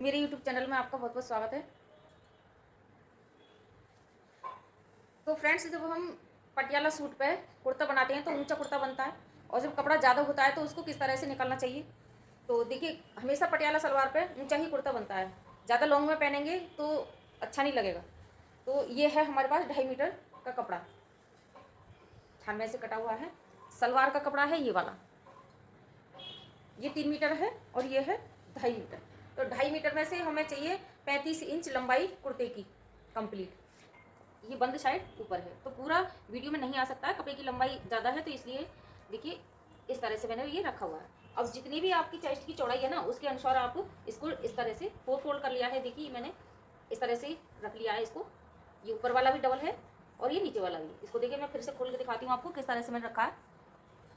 मेरे YouTube channel में आपका बहुत बहुत स्वागत है। तो फ्रेंड्स, जब हम पटियाला सूट पे कुर्ता बनाते हैं तो ऊंचा कुर्ता बनता है, और जब कपड़ा ज़्यादा होता है तो उसको किस तरह से निकालना चाहिए। तो देखिए, हमेशा पटियाला सलवार पे ऊंचा ही कुर्ता बनता है। ज़्यादा लॉन्ग में पहनेंगे तो अच्छा नहीं लगेगा। तो ये है हमारे पास 2.5 मीटर का कपड़ा, छानवे से कटा हुआ है। सलवार का कपड़ा है ये वाला, ये 3 मीटर है और ये है 2.5 मीटर। तो 2.5 मीटर में से हमें चाहिए 35 इंच लंबाई कुर्ते की कंप्लीट। ये बंद साइड ऊपर है, तो पूरा वीडियो में नहीं आ सकता है, कपड़े की लंबाई ज़्यादा है, तो इसलिए देखिए इस तरह से मैंने ये रखा हुआ है। अब जितनी भी आपकी चेस्ट की चौड़ाई है ना, उसके अनुसार आप इसको इस तरह से 4 फोल्ड कर लिया है। देखिए मैंने इस तरह से रख लिया है इसको। ये ऊपर वाला भी डबल है और ये नीचे वाला भी। इसको देखिए मैं फिर से खोल के दिखाती हूँ आपको किस तरह से मैंने रखा है।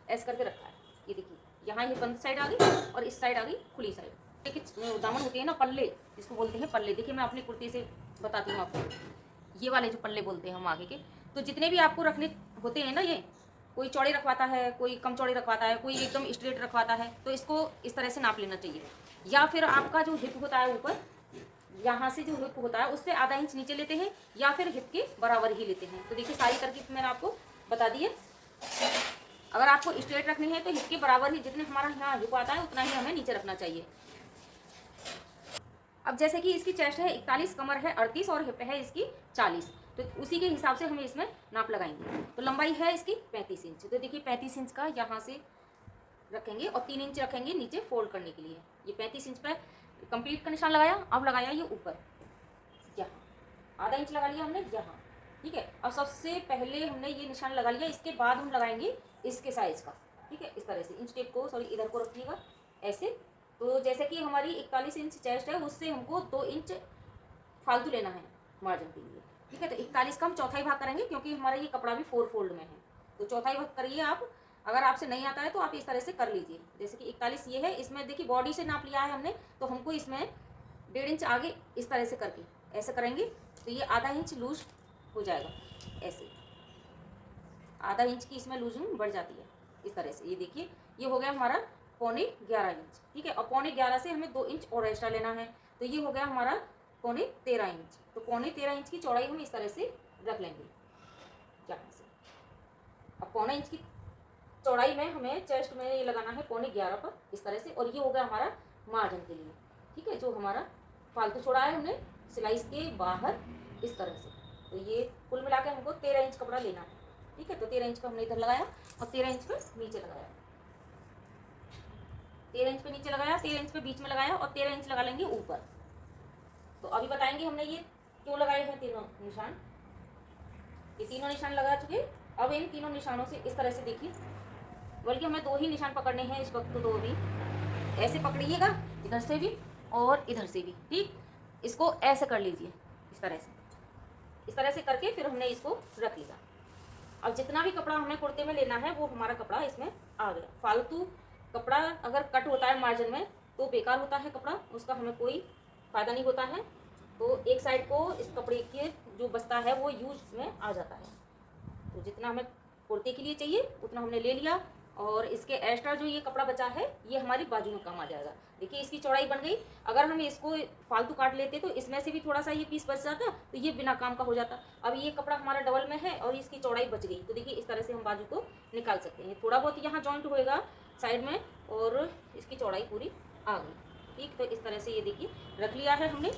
ऐसे करके रखा है। ये देखिए, यहाँ ये बंद साइड आ गई और इस साइड आ गई खुली साइड। देखिए दामन होती है ना, पल्ले जिसको बोलते हैं पल्ले। देखिए मैं अपनी कुर्ती से बताती हूँ आपको, ये वाले जो पल्ले बोलते हैं हम आगे के। तो जितने भी आपको रखने होते हैं ना, ये कोई चौड़े रखवाता है, कोई कम चौड़े रखवाता है, कोई एकदम स्ट्रेट रखवाता है, तो इसको इस तरह से नाप लेना चाहिए। या फिर आपका जो हिप होता है ऊपर, यहाँ से जो हिप होता है उससे आधा इंच नीचे लेते हैं, या फिर हिप के बराबर ही लेते हैं। तो देखिए सारी तरकीब मैंने आपको बता दी है। अगर आपको स्ट्रेट रखनी है तो हिप के बराबर ही, जितने हमारा यहाँ हिप आता है उतना ही हमें नीचे रखना चाहिए। अब जैसे कि इसकी चेस्ट है 41, कमर है 38 और हिप है इसकी 40, तो उसी के हिसाब से हमें इसमें नाप लगाएंगे। तो लंबाई है इसकी 35 इंच। तो देखिए 35 इंच का यहाँ से रखेंगे और 3 इंच रखेंगे नीचे फोल्ड करने के लिए। ये 35 इंच पर कंप्लीट का निशान लगाया। अब लगाया ये ऊपर, यहाँ आधा इंच लगा लिया हमने यहाँ। ठीक है, अब सबसे पहले हमने ये निशान लगा लिया, इसके बाद हम लगाएंगे इसके साइज का। ठीक है, इस तरह से इंच टेप को सॉरी इधर को रखिएगा ऐसे। तो जैसे कि हमारी 41 इंच चेस्ट है, उससे हमको 2 इंच फालतू लेना है मार्जिन के लिए। ठीक है, तो 41 का हम चौथाई भाग करेंगे, क्योंकि हमारा ये कपड़ा भी 4 फोल्ड में है। तो चौथाई भाग करिए आप। अगर आपसे नहीं आता है तो आप इस तरह से कर लीजिए। जैसे कि 41 ये है, इसमें देखिए बॉडी से नाप लिया है हमने, तो हमको इसमें 1.5 इंच आगे इस तरह से करके ऐसे करेंगे, तो ये आधा इंच लूज हो जाएगा। ऐसे आधा इंच की इसमें लूजिंग बढ़ जाती है इस तरह से। ये देखिए ये हो गया हमारा 11.25 इंच। ठीक है, और 11.25 से हमें 2 इंच और एक्स्ट्रा लेना है, तो ये हो गया हमारा 13.25 इंच। तो 13.25 इंच की चौड़ाई हम इस तरह से रख लेंगे यहाँ से। अब 1.25 इंच की चौड़ाई में हमें चेस्ट में ये लगाना है 11.25 पर इस तरह से, और ये हो गया हमारा मार्जिन के लिए। ठीक है, जो हमारा फालतू छोड़ा है हमने सिलाई के बाहर इस तरह से। तो ये कुल मिला के हमको 13 इंच कपड़ा लेना है। ठीक है, तो 13 इंच पे हमने इधर लगाया और 13 इंच पे नीचे लगाया। 13 इंच पे नीचे लगाया, 13 इंच पे बीच में लगाया और 13 इंच लगा लेंगे ऊपर। तो अभी बताएंगे हमने ये क्यों लगाए हैं तीनों निशान। ये तीनों निशान लगा चुके। अब इन तीनों निशानों से इस तरह से देखिए, बल्कि हमें 2 ही निशान पकड़ने हैं इस वक्त, तो 2 भी ऐसे पकड़िएगा, इधर से भी और इधर से भी। ठीक, इसको ऐसे कर लीजिए इस तरह से। इस तरह से करके फिर हमने इसको रख लिया। अब जितना भी कपड़ा हमें कुर्ते में लेना है वो हमारा कपड़ा इसमें आ गया। फालतू कपड़ा अगर कट होता है मार्जिन में तो बेकार होता है कपड़ा, उसका हमें कोई फ़ायदा नहीं होता है। तो एक साइड को इस कपड़े के जो बचता है वो यूज में आ जाता है। तो जितना हमें कुर्ते के लिए चाहिए उतना हमने ले लिया, और इसके एक्स्ट्रा जो ये कपड़ा बचा है ये हमारी बाजू में काम आ जाएगा। देखिए इसकी चौड़ाई बन गई। अगर हम इसको फालतू काट लेते तो इसमें से भी थोड़ा सा ये पीस बच जाता, तो ये बिना काम का हो जाता। अब ये कपड़ा हमारा डबल में है और इसकी चौड़ाई बच गई, तो देखिए इस तरह से हम बाजू को निकाल सकते हैं। थोड़ा बहुत यहाँ जॉइंट होएगा साइड में, और इसकी चौड़ाई पूरी आ गई। ठीक, तो इस तरह से ये देखिए रख लिया है हमने।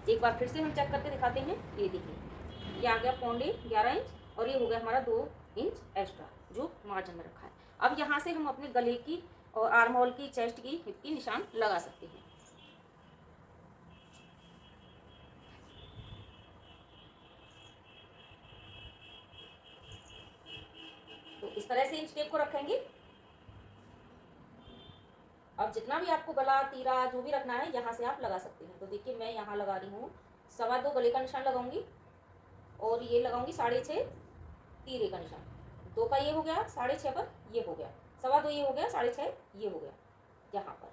एक बार फिर से हम चेक करके दिखाते हैं। ये देखिए ये आ गया 11.25 इंच, और ये हो गया हमारा 2 इंच एक्स्ट्रा जो मार्जिन में रखा है। अब यहाँ से हम अपने गले की और आर्म होल की, चेस्ट की, हिप की निशान लगा सकते हैं। तो इस तरह से इंच टेप को रखेंगे। अब जितना भी आपको गला, तीरा जो भी रखना है यहाँ से आप लगा सकते हैं। तो देखिए मैं यहाँ लगा रही हूँ 2.25 गले का निशान लगाऊंगी, और ये लगाऊंगी 6.5 तीरे का निशान। 2 का ये हो गया 6.5 पर, ये हो गया 2.25, ये हो गया 6.5, ये हो गया यहाँ पर।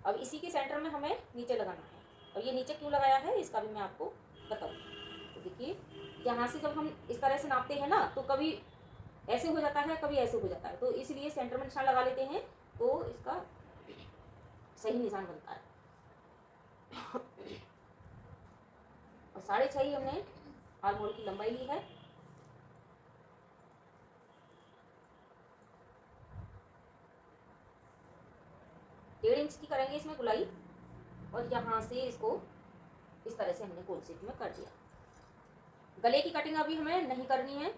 अब इसी के सेंटर में हमें नीचे लगाना है, और ये नीचे क्यों लगाया है इसका भी मैं आपको बताऊँगी। तो देखिए यहाँ से जब हम इस तरह से नापते हैं ना, तो कभी ऐसे हो जाता है कभी ऐसे हो जाता है, तो इसलिए सेंटर में निशान लगा लेते हैं। तो इसका सही निशान बनता है। और 6.5 ही हमने आर्म होल की लंबाई ली है। डेढ़ इंच की करेंगे इसमें गुलाई, और यहाँ से इसको इस तरह से हमने गोल शेप में कर दिया। गले की कटिंग अभी हमें नहीं करनी है,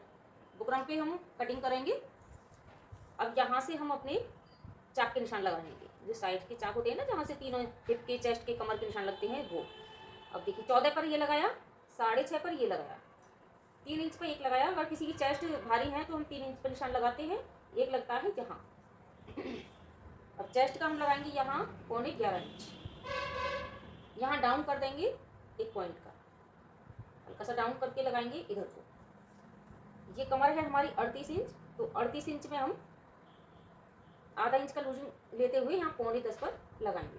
बुकरम पे हम कटिंग करेंगे। अब यहाँ से हम अपने चाक के निशान लगाएंगे, जो साइड के चाक होते हैं ना, जहाँ से तीनों हिप के, चेस्ट के, कमर के निशान लगते हैं, वो। अब देखिए 14 पर ये लगाया, 6.5 पर ये लगाया, 3 इंच पर एक लगाया। अगर किसी की चेस्ट भारी है तो हम 3 इंच पर निशान लगाते हैं, एक लगता है यहाँ। अब चेस्ट का हम लगाएंगे यहाँ 11.25 इंच, यहाँ डाउन कर देंगे 1 पॉइंट का, हल्का सा डाउन करके लगाएंगे इधर को। ये कमर है हमारी 38 इंच, तो 38 इंच में हम आधा इंच का लूजिंग लेते हुए यहाँ 9.25 पर लगाएंगे।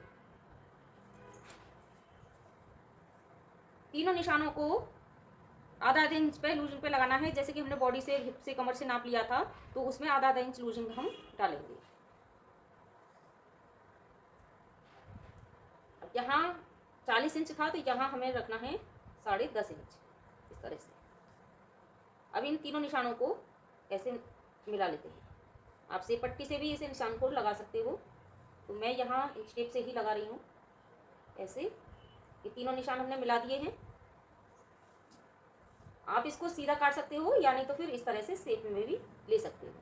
तीनों निशानों को आधा इंच पे लूजिंग पे लगाना है। जैसे कि हमने बॉडी से, हिप से, कमर से नाप लिया था, तो उसमें आधा इंच लूजिंग हम डालेंगे। अब यहाँ 40 इंच था, तो यहाँ हमें रखना है 10.5 इंच, इस तरह से। अब इन तीनों निशानों को ऐसे मिला लेते हैं। आप सेब पट्टी से भी इसे निशान को लगा सकते हो, तो मैं यहाँ इंच टेप से ही लगा रही हूँ ऐसे। ये तीनों निशान हमने मिला दिए हैं। आप इसको सीधा काट सकते हो, या नहीं तो फिर इस तरह से शेप में भी ले सकते हो।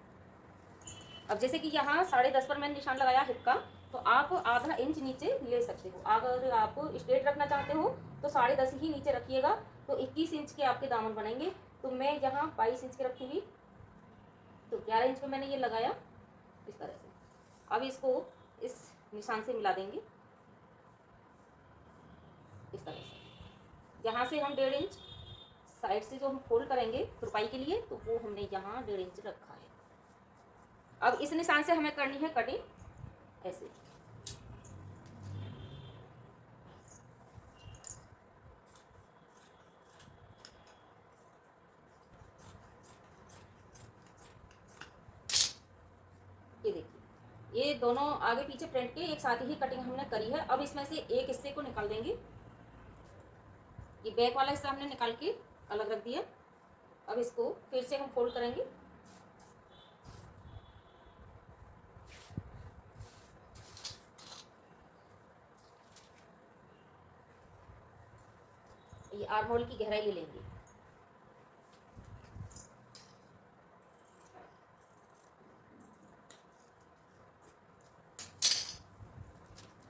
अब जैसे कि यहाँ 10.5 पर मैंने निशान लगाया हिप का, तो आप आधा इंच नीचे ले सकते हो। अगर आप स्ट्रेट रखना चाहते हो तो 10.5 ही नीचे रखिएगा, तो 21 इंच के आपके दामन बनेंगे। तो मैं यहाँ 22 इंच के रखूँगी, तो 11 इंच पे मैंने ये लगाया इस तरह से। अब इसको इस निशान से मिला देंगे इस तरह से। यहाँ से हम 1.5 इंच साइड से जो हम फोल्ड करेंगे तुरपाई के लिए, तो वो हमने यहाँ 1.5 इंच रखा है। अब इस निशान से हमें करनी है कटिंग ऐसे। ये देखिए, ये दोनों आगे पीछे फ्रंट के एक साथ ही कटिंग हमने करी है। अब इसमें से एक हिस्से को निकाल देंगे। ये बैक वाला हिस्सा हमने निकाल के अलग रख दिया। अब इसको फिर से हम फोल्ड करेंगे। ये आर्म होल की गहराई ले लेंगे।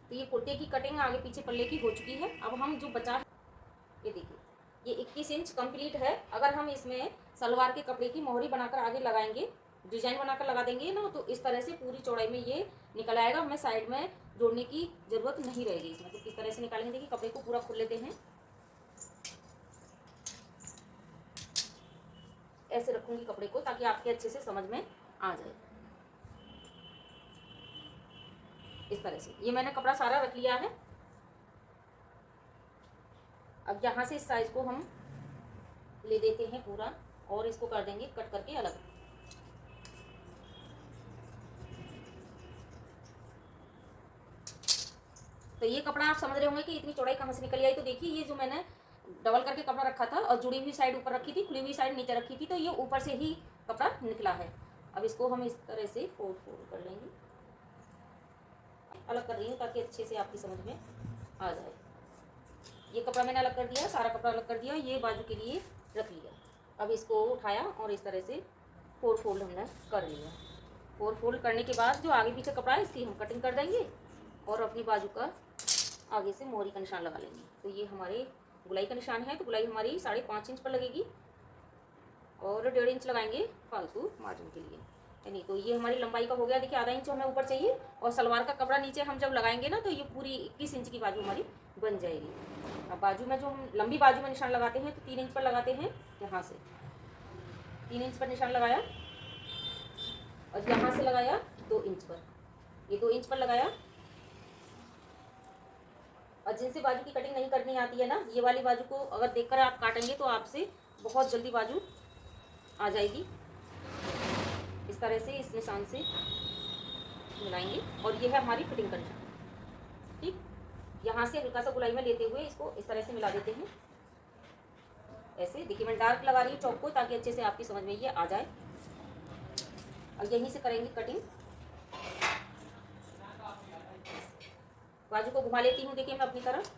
तो ये कुर्ते की कटिंग आगे पीछे पल्ले की हो चुकी है। अब हम जो बचा, ये देखिए, ये 21 इंच कंप्लीट है। अगर हम इसमें सलवार के कपड़े की मोहरी बनाकर आगे लगाएंगे, डिजाइन बनाकर लगा देंगे ना, तो इस तरह से पूरी चौड़ाई में ये निकल आएगा। हमें साइड में जोड़ने की जरूरत नहीं रहेगी इसमें। तो किस तरह से निकालेंगे, देखिए कपड़े को पूरा खोल लेते हैं, ऐसे रखूंगी कपड़े को ताकि आपके अच्छे से समझ में आ जाए। इस तरह से ये मैंने कपड़ा सारा रख लिया है। अब यहाँ से इस साइज को हम ले देते हैं पूरा, और इसको कर देंगे कट करके अलग। तो ये कपड़ा आप समझ रहे होंगे कि इतनी चौड़ाई कहाँ से निकल आई। तो देखिए, ये जो मैंने डबल करके कपड़ा रखा था और जुड़ी हुई साइड ऊपर रखी थी, खुली हुई साइड नीचे रखी थी, तो ये ऊपर से ही कपड़ा निकला है। अब इसको हम इस तरह से फोल्ड कर लेंगे। अलग कर रही हूँ ताकि अच्छे से आपकी समझ में आ जाए। ये कपड़ा मैंने अलग कर दिया, सारा कपड़ा अलग कर दिया, ये बाजू के लिए रख लिया। अब इसको उठाया और इस तरह से 4 फोल्ड हमने कर लिया। 4 फोल्ड करने के बाद जो आगे पीछे कपड़ा है इसकी हम कटिंग कर देंगे और अपनी बाजू का आगे से मोहरी का निशान लगा लेंगे। तो ये हमारे गुलाई का निशान है, तो गुलाई हमारी 5.5 इंच पर लगेगी और 1.5 इंच लगाएंगे फालतू मार्जिन के लिए। यानी तो ये हमारी लंबाई का हो गया। देखिए, आधा इंच हमें ऊपर चाहिए, और सलवार का कपड़ा नीचे हम जब लगाएंगे ना, तो ये पूरी 21 इंच की बाजू हमारी बन जाएगी। अब बाजू में जो हम लंबी बाजू में निशान लगाते हैं, तो 3 इंच पर लगाते हैं। यहाँ से 3 इंच पर निशान लगाया, और यहाँ से लगाया 2 इंच पर, ये 2 इंच पर लगाया। और जिनसे बाजू की कटिंग नहीं करनी आती है ना, ये वाली बाजू को अगर देखकर आप काटेंगे तो आपसे बहुत जल्दी बाजू आ जाएगी। इस तरह से इस निशान से मिलाएंगे, और ये है हमारी फिटिंग का निशान। यहाँ से हल्का सा गुलाई में लेते हुए इसको इस तरह से मिला देते हैं। ऐसे देखिए मैं डार्क लगा रही हूँ चौक को ताकि अच्छे से आपकी समझ में ये आ जाए। और यहीं से करेंगे कटिंग। बाजू को घुमा लेती हूँ देखिए मैं अपनी तरफ।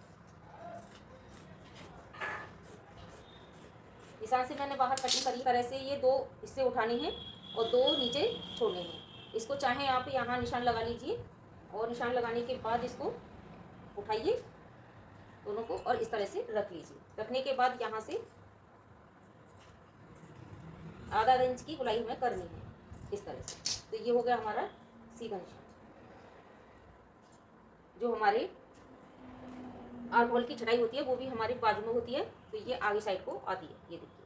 निशान से मैंने बाहर कटिंग करी तरह से ये 2 हिस्से उठाने हैं और 2 नीचे छोड़ने हैं। इसको चाहे आप यहाँ निशान लगा लीजिए और निशान लगाने के बाद इसको उठाइए दोनों को और इस तरह से रख लीजिए। रखने के बाद यहाँ से आधा इंच की गुलाई हमें करनी है इस तरह से। तो ये हो गया हमारा सीधा निशान। जो हमारे आर्म होल की चढ़ाई होती है वो भी हमारे बाजू में होती है, तो ये आगे साइड को आती है। ये देखिए